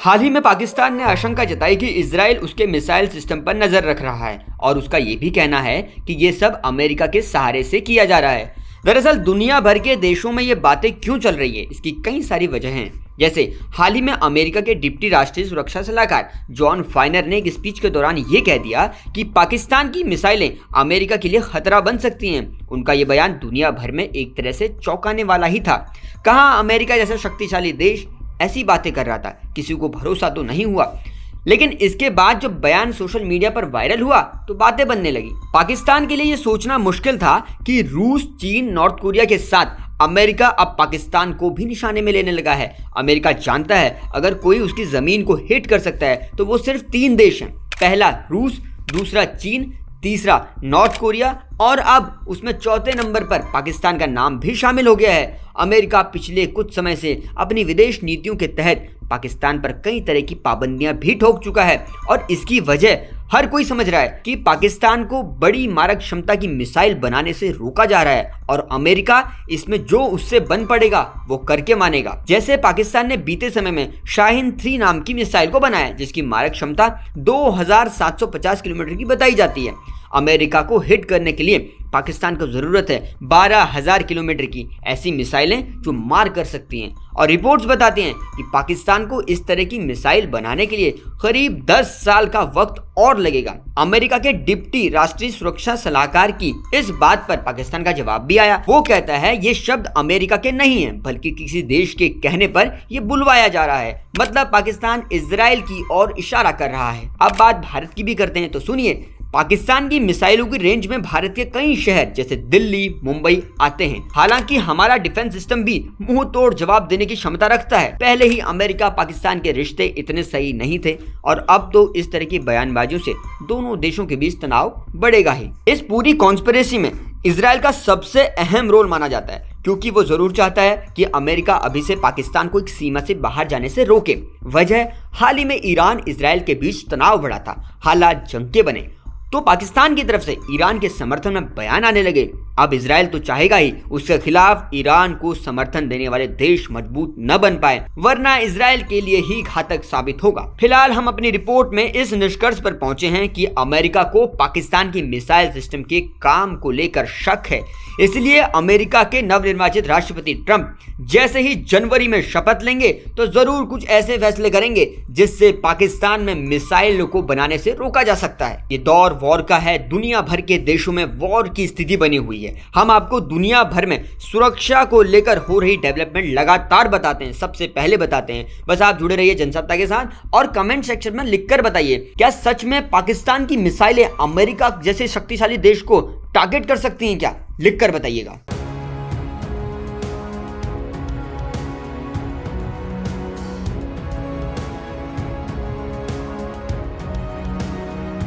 हाल ही में पाकिस्तान ने आशंका जताई कि इजराइल उसके मिसाइल सिस्टम पर नजर रख रहा है और उसका ये भी कहना है कि ये सब अमेरिका के सहारे से किया जा रहा है। दरअसल दुनिया भर के देशों में ये बातें क्यों चल रही है, इसकी कई सारी वजह हैं। जैसे हाल ही में अमेरिका के डिप्टी राष्ट्रीय सुरक्षा सलाहकार जॉन फाइनर ने एक स्पीच के दौरान ये कह दिया कि पाकिस्तान की मिसाइलें अमेरिका के लिए खतरा बन सकती हैं। उनका ये बयान दुनिया भर में एक तरह से चौंकाने वाला ही था। कहाँ अमेरिका जैसा शक्तिशाली देश ऐसी बातें कर रहा था, किसी को भरोसा तो नहीं हुआ। लेकिन इसके बाद जब बयान सोशल मीडिया पर वायरल हुआ तो बातें बनने लगी। पाकिस्तान के लिए ये सोचना मुश्किल था कि रूस, चीन, नॉर्थ कोरिया के साथ अमेरिका अब पाकिस्तान को भी निशाने में लेने लगा है। अमेरिका जानता है अगर कोई उसकी जमीन को हिट कर सकता है तो वो सिर्फ 3 देश हैं, पहला रूस, दूसरा चीन, तीसरा नॉर्थ कोरिया और अब उसमें चौथे नंबर पर पाकिस्तान का नाम भी शामिल हो गया है। अमेरिका पिछले कुछ समय से अपनी विदेश नीतियों के तहत पाकिस्तान पर कई तरह की पाबंदियां भी ठोक चुका है और इसकी वजह हर कोई समझ रहा है कि पाकिस्तान को बड़ी मारक क्षमता की मिसाइल बनाने से रोका जा रहा है और अमेरिका इसमें जो उससे बन पड़ेगा वो करके मानेगा। जैसे पाकिस्तान ने बीते समय में शाहीन 3 नाम की मिसाइल को बनाया जिसकी मारक क्षमता 2750 किलोमीटर की बताई जाती है। अमेरिका को हिट करने के लिए पाकिस्तान को जरूरत है 12,000 किलोमीटर की ऐसी मिसाइलें जो मार कर सकती हैं और रिपोर्ट्स बताती हैं कि पाकिस्तान को इस तरह की मिसाइल बनाने के लिए करीब 10 साल का वक्त और लगेगा। अमेरिका के डिप्टी राष्ट्रीय सुरक्षा सलाहकार की इस बात पर पाकिस्तान का जवाब भी आया। वो कहता है ये शब्द अमेरिका के नहीं है बल्कि किसी देश के कहने पर ये बुलवाया जा रहा है। मतलब पाकिस्तान इजराइल की ओर इशारा कर रहा है। अब बात भारत की भी करते हैं तो सुनिए। पाकिस्तान की मिसाइलों की रेंज में भारत के कई शहर जैसे दिल्ली, मुंबई आते हैं। हालांकि हमारा डिफेंस सिस्टम भी मुंह तोड़ जवाब देने की क्षमता रखता है। पहले ही अमेरिका पाकिस्तान के रिश्ते इतने सही नहीं थे और अब तो इस तरह की बयानबाजियों से दोनों देशों के बीच तनाव बढ़ेगा ही। इस पूरी कॉन्स्पिरेसी में इजराइल का सबसे अहम रोल माना जाता है क्योंकि वो जरूर चाहता है कि अमेरिका अभी से पाकिस्तान को एक सीमा से बाहर जाने से रोके। वजह हाल ही में ईरान इजराइल के बीच तनाव बढ़ा था, हालात जंग के बने तो पाकिस्तान की तरफ से ईरान के समर्थन में बयान आने लगे। अब इजराइल तो चाहेगा ही उसके खिलाफ ईरान को समर्थन देने वाले देश मजबूत न बन पाए, वरना इजराइल के लिए ही घातक साबित होगा। फिलहाल हम अपनी रिपोर्ट में इस निष्कर्ष पर पहुंचे हैं कि अमेरिका को पाकिस्तान की मिसाइल सिस्टम के काम को लेकर शक है। इसलिए अमेरिका के नवनिर्वाचित राष्ट्रपति ट्रंप जैसे ही जनवरी में शपथ लेंगे तो जरूर कुछ ऐसे फैसले करेंगे जिससे पाकिस्तान में मिसाइल को बनाने से रोका जा सकता है। ये दौर वॉर का है, दुनिया भर के देशों में वॉर की स्थिति बनी हुई है। हम आपको दुनिया भर में सुरक्षा को लेकर हो रही डेवलपमेंट लगातार बताते हैं, सबसे पहले बताते हैं। बस आप जुड़े रहिए जनसत्ता के साथ और कमेंट सेक्शन में लिखकर बताइए क्या सच में पाकिस्तान की मिसाइलें अमेरिका जैसे शक्तिशाली देश को टारगेट कर सकती हैं क्या? लिखकर बताइएगा।